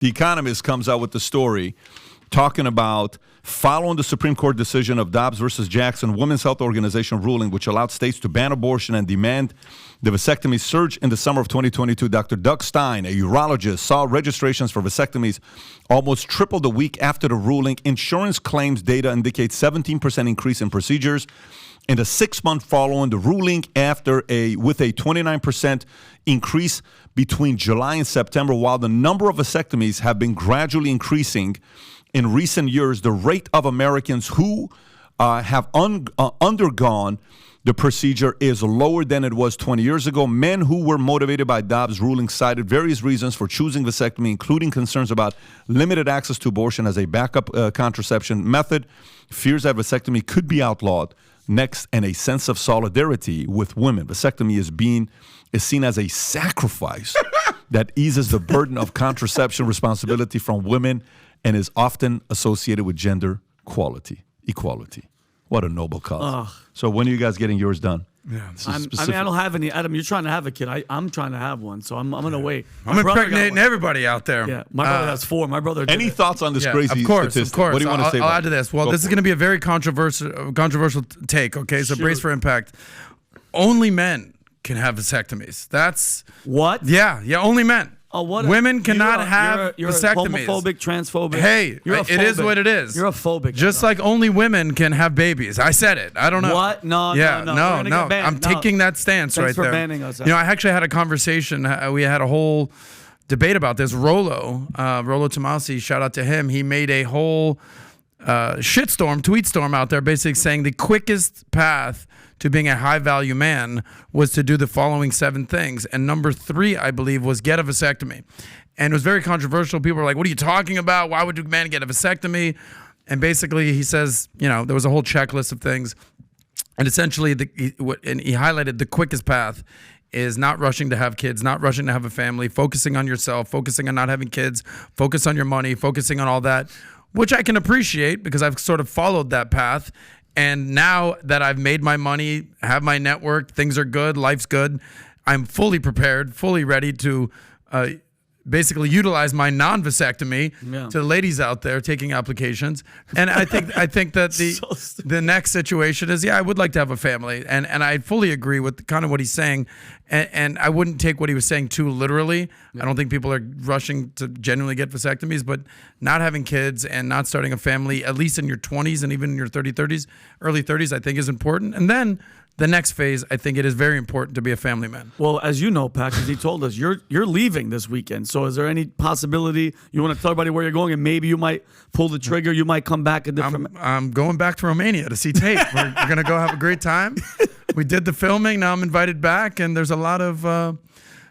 The Economist comes out with the story talking about following the Supreme Court decision of Dobbs versus Jackson, Women's Health Organization ruling, which allowed states to ban abortion and demand the vasectomy surge in the summer of 2022. Dr. Doug Stein, a urologist, saw registrations for vasectomies almost triple the week after the ruling. Insurance claims data indicates 17% increase in procedures in the 6 month following the ruling, with a 29% increase between July and September. While the number of vasectomies have been gradually increasing in recent years, the rate of Americans who have undergone the procedure is lower than it was 20 years ago. Men who were motivated by Dobbs' ruling cited various reasons for choosing vasectomy, including concerns about limited access to abortion as a backup contraception method, fears that vasectomy could be outlawed next, and a sense of solidarity with women. Vasectomy is seen as a sacrifice that eases the burden of contraception responsibility from women and is often associated with gender equality. What a noble cause. So when are you guys getting yours done? Yeah, I don't have any. Adam, you're trying to have a kid. I'm trying to have one, so I'm going to wait. I'm impregnating everybody out there. Yeah, my brother has 4. My brother. Any thoughts on this crazy statistic? Of course. What do you want to say? I'll add to this. Well, this is going to be a very controversial take. Okay, so brace for impact. Only men can have vasectomies. That's what? Yeah, only men. Oh, what? Women cannot have you're vasectomies. Homophobic, transphobic. Hey, it is what it is. You're a phobic. Just like only women can have babies. I said it. I don't know. What? No. I'm taking that stance right there. Thanks for banning us. I actually had a conversation. We had a whole debate about this. Rollo Tomasi, shout out to him. He made a whole tweet storm out there, basically saying the quickest path to being a high-value man was to do the following 7 things. And number 3, I believe, was get a vasectomy. And it was very controversial. People were like, what are you talking about? Why would a man get a vasectomy? And basically, he says, there was a whole checklist of things. And essentially, he highlighted the quickest path is not rushing to have kids, not rushing to have a family, focusing on yourself, focusing on not having kids, focus on your money, focusing on all that, which I can appreciate because I've sort of followed that path. And now that I've made my money, have my network, things are good, life's good, I'm fully prepared, fully ready to basically utilize my non-vasectomy to the ladies out there taking applications. And I think that the next situation is, I would like to have a family. And I fully agree with kind of what he's saying. And I wouldn't take what he was saying too literally. I don't think people are rushing to genuinely get vasectomies, but not having kids and not starting a family, at least in your 20s and even in your early 30s, I think is important. And then the next phase, I think it is very important to be a family man. Well, as you know, Pat, because he told us, you're leaving this weekend. So is there any possibility you want to tell everybody where you're going and maybe you might pull the trigger, you might come back a different... I'm going back to Romania to see tape. We're going to go have a great time. We did the filming. Now I'm invited back, and there's a lot of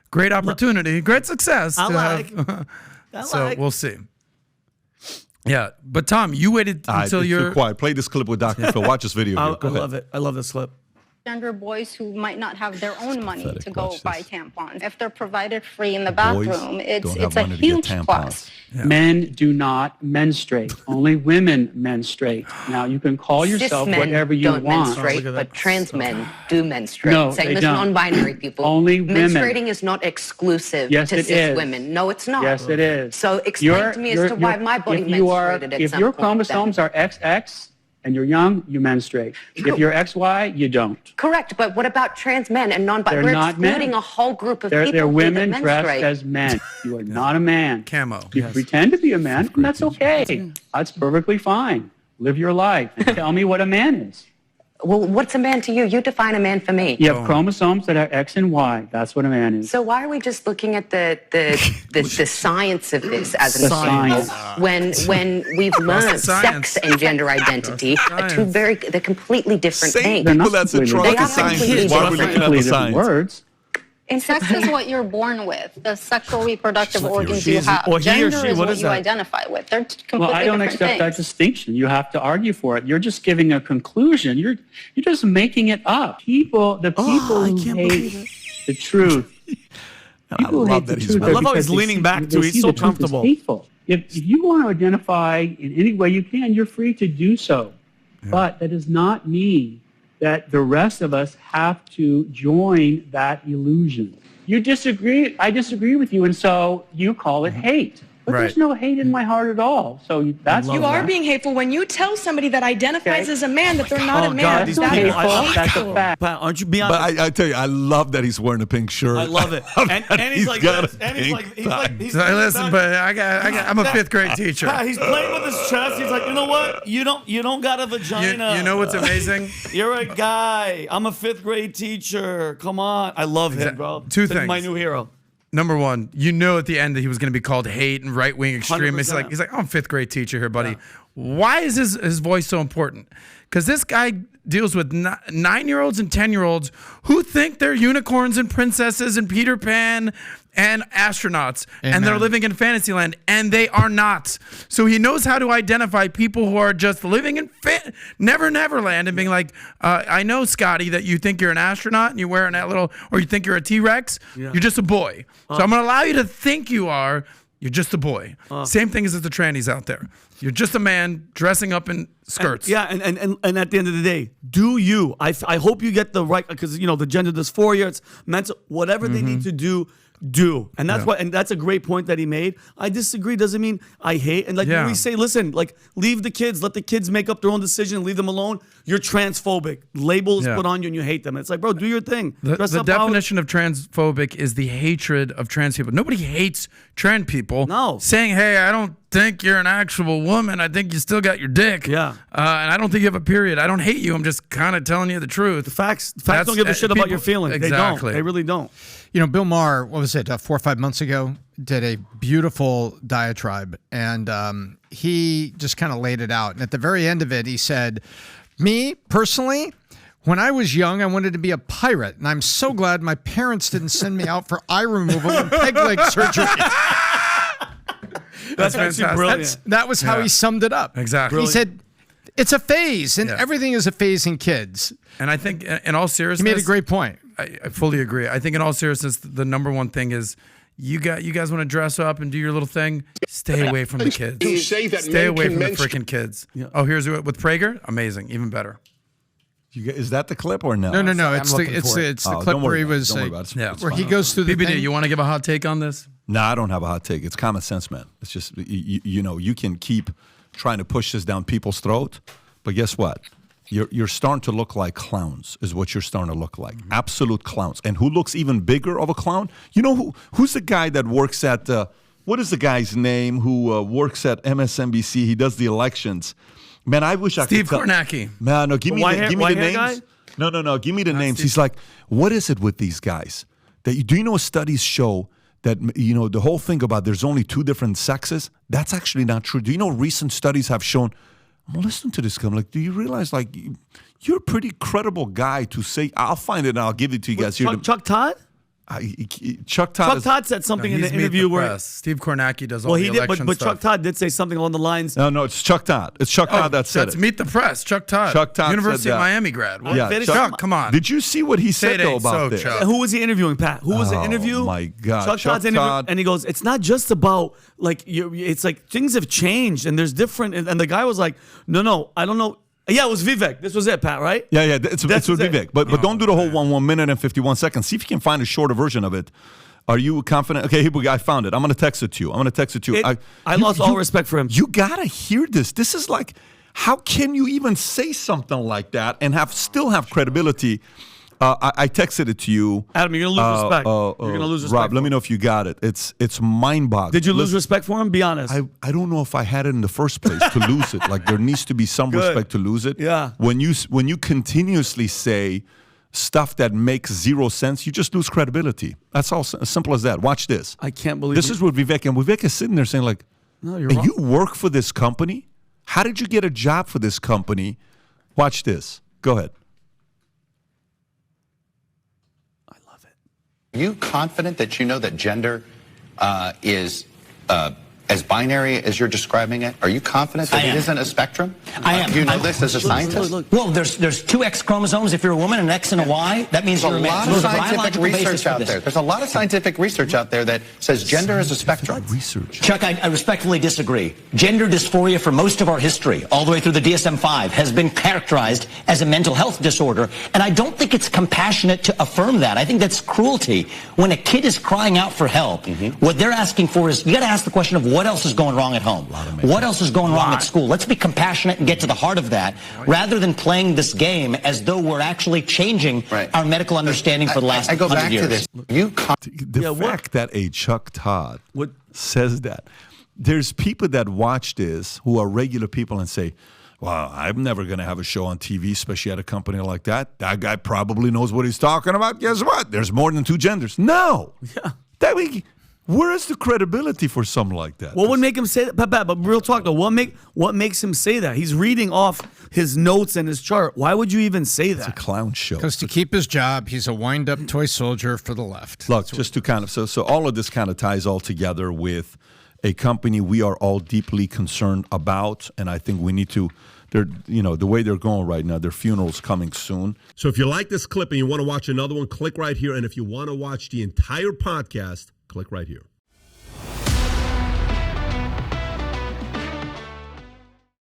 great opportunity, great success. We'll see. Yeah, but Tom, you waited until you're... Too quiet. Play this clip with Dr. Phil. Watch this video. I love it. I love this clip. Gender boys who might not have their own money to go buy tampons. If they're provided free in the bathroom, it's a huge plus. Yeah. Men do not menstruate. Only women menstruate. Now, you can call yourself whatever you want. Menstruate, but trans men do menstruate. No, Same they as don't. non-binary people. Only women. Menstruating is not exclusive to cis women. No, it's not. Yes, it is. So explain to me as to why my body menstruated at if some your point chromosomes are XX, and you're young, you menstruate. If you're XY, you don't. Correct, but what about trans men and non-binary? We're not excluding men. A whole group of people they're women that dressed menstruate. as men. You are not a man. Camo. You pretend to be a man, and that's okay. That's perfectly fine. Live your life and tell me what a man is. Well, what's a man to you? You define a man for me. You have chromosomes that are X and Y. That's what a man is. So why are we just looking at the science of this as an example when we've learned sex and gender identity are they're completely different things. Same people that's in trouble with science is why we're looking at the science. Words. Sex is what you're born with, the sexual reproductive organs you have. Gender is what you identify with. They're completely Well, I don't accept that distinction. You have to argue for it. You're just giving a conclusion. You're just making it up. The people who hate the truth. I love that I love how he's leaning back to. He's so comfortable. If you want to identify in any way you can, you're free to do so. Yeah. But that does not mean that the rest of us have to join that illusion. You disagree, I disagree with you, and so you call it hate. But there's no hate in my heart at all. So that's You are being hateful when you tell somebody that identifies as a man that they're not a man. God, these That's people, hateful. That's a fact. Pat, aren't you being honest? But I tell you, I love that he's wearing a pink shirt. I love it. And he's like got this. a And he's pink like, he's So, listen, but I'm a fifth grade teacher. Pat, he's playing with his chest. He's like, you know what? You don't got a vagina. You know what's amazing? You're a guy. I'm a fifth grade teacher. Come on. I love him, bro. Two This is things. my new hero. Number one, you know at the end that he was going to be called hate and right-wing extremist. 100%. He's like, I'm a fifth grade teacher here, buddy. Yeah. Why is his voice so important? Because this guy deals with 9-year-olds and 10-year-olds who think they're unicorns and princesses and Peter Pan and astronauts, and they're living in Fantasyland, and they are not. So he knows how to identify people who are just living in Neverland and being like, I know, Scotty, that you think you're an astronaut and you're wearing that little, or you think you're a T-Rex. Yeah. You're just a boy. So I'm going to allow you to think you are. You're just a boy. Same thing as the trannies out there. You're just a man dressing up in skirts. And at the end of the day, do you? I hope you get the right, because the gender dysphoria, it's mental, whatever they need to do. And that's and that's a great point that he made. I disagree. Doesn't mean I hate. And when we say, listen, leave the kids, let the kids make up their own decision, leave them alone. You're transphobic. Labels put on you and you hate them. It's like, bro, do your thing. The definition of transphobic is the hatred of trans people. Nobody hates trans people. No. Saying, hey, I don't think you're an actual woman. I think you still got your dick. Yeah. And I don't think you have a period. I don't hate you. I'm just kind of telling you the truth. The facts don't give a shit about your feelings. Exactly. They don't. They really don't. Bill Maher, what was it, 4 or 5 months ago, did a beautiful diatribe, and he just kind of laid it out. And at the very end of it, he said, me, personally, when I was young, I wanted to be a pirate, and I'm so glad my parents didn't send me out for eye removal and peg leg surgery. That's actually brilliant. That was how he summed it up. Exactly. He said, it's a phase, and everything is a phase in kids. And I think, in all seriousness, he made a great point. I fully agree. I think in all seriousness, the number one thing is you guys want to dress up and do your little thing, stay away from the kids. Stay away from the freaking kids. Yeah. Oh, here's with Prager? Amazing. Even better. Is that the clip or no? No. It's the clip where he was where he goes through the PBD, thing. you want to give a hot take on this? No, I don't have a hot take. It's common sense, man. It's just, you can keep trying to push this down people's throat, but guess what? You're starting to look like clowns is what you're starting to look like. Absolute clowns. And who looks even bigger of a clown? You know who's the guy that works at, what is the guy's name who works at MSNBC? He does the elections. Man, I wish I could Steve Kornacki. Man, no, give me the names. Guy? No, give me the names. He's like, what is it with these guys? Do you know studies show that, the whole thing about there's only 2 different sexes? That's actually not true. Do you know recent studies have shown, I'm listening to this guy, I'm like, do you realize, you're a pretty credible guy to say, I'll find it and I'll give it to you guys. Chuck Todd? Chuck Todd said something in the interview where Steve Kornacki does all the election but stuff. Chuck Todd did say something along the lines. No, it's Chuck Todd. It's Chuck Todd that said it. That's Meet the Press. Chuck Todd. said University of that. Miami grad. Yeah, Chuck, come on. Did you see what he said though about this? Chuck. Who was he interviewing, Pat? Who was the interview? Oh my God, Chuck Todd's interview, and he goes, "It's not just about it's like things have changed and there's different." And the guy was like, "No, I don't know." Yeah, it was Vivek. This was it, Pat, right? Yeah, it's with Vivek. But don't do the whole 1 minute and 51 seconds. See if you can find a shorter version of it. Are you confident? Okay, here we go. I found it. I'm going to text it to you. I lost all respect for him. You got to hear this. This is like, how can you even say something like that and still have credibility? I texted it to you. Adam, you're going to lose respect. You're going to lose respect. Rob, let me know if you got it. It's mind-boggling. Did you lose respect for him? Be honest. I don't know if I had it in the first place to lose it. Like, there needs to be some respect to lose it. Yeah. When you continuously say stuff that makes zero sense, you just lose credibility. That's all, as simple as that. Watch this. I can't believe this is what Vivek, and Vivek is sitting there saying like, no, you're and wrong. You work for this company? How did you get a job for this company? Watch this. Go ahead. I love it. Are you confident that you know that gender is as binary as you're describing it? Are you confident that it isn't a spectrum? I am. Do you know this as a scientist? Well, there's 2 X chromosomes if you're a woman, an X and a Y. That means you're a man. There's a lot of scientific research out there. There's a lot of scientific research out there that says gender is a spectrum. Chuck, I respectfully disagree. Gender dysphoria for most of our history, all the way through the DSM-5, has been characterized as a mental health disorder, and I don't think it's compassionate to affirm that. I think that's cruelty. When a kid is crying out for help, what they're asking for is, you got to ask the question of what What else is going wrong at home? What else is going wrong at school? Let's be compassionate and get to the heart of that, rather than playing this game as though we're actually changing our medical understanding for the last 100 years. The fact that a Chuck Todd says that, there's people that watch this who are regular people and say, well, I'm never going to have a show on TV, especially at a company like that. That guy probably knows what he's talking about. Guess what? There's more than two genders. No. Yeah. Where is the credibility for something like that? What would make him say that? But real talk, though, what makes him say that? He's reading off his notes and his chart. Why would you even say that? It's a clown show. Because to keep his job, he's a wind-up toy soldier for the left. Look, just to kind of, so all of this kind of ties all together with a company we are all deeply concerned about, and I think we need to, the way they're going right now, their funeral's coming soon. So if you like this clip and you want to watch another one, click right here. And if you want to watch the entire podcast, click right here.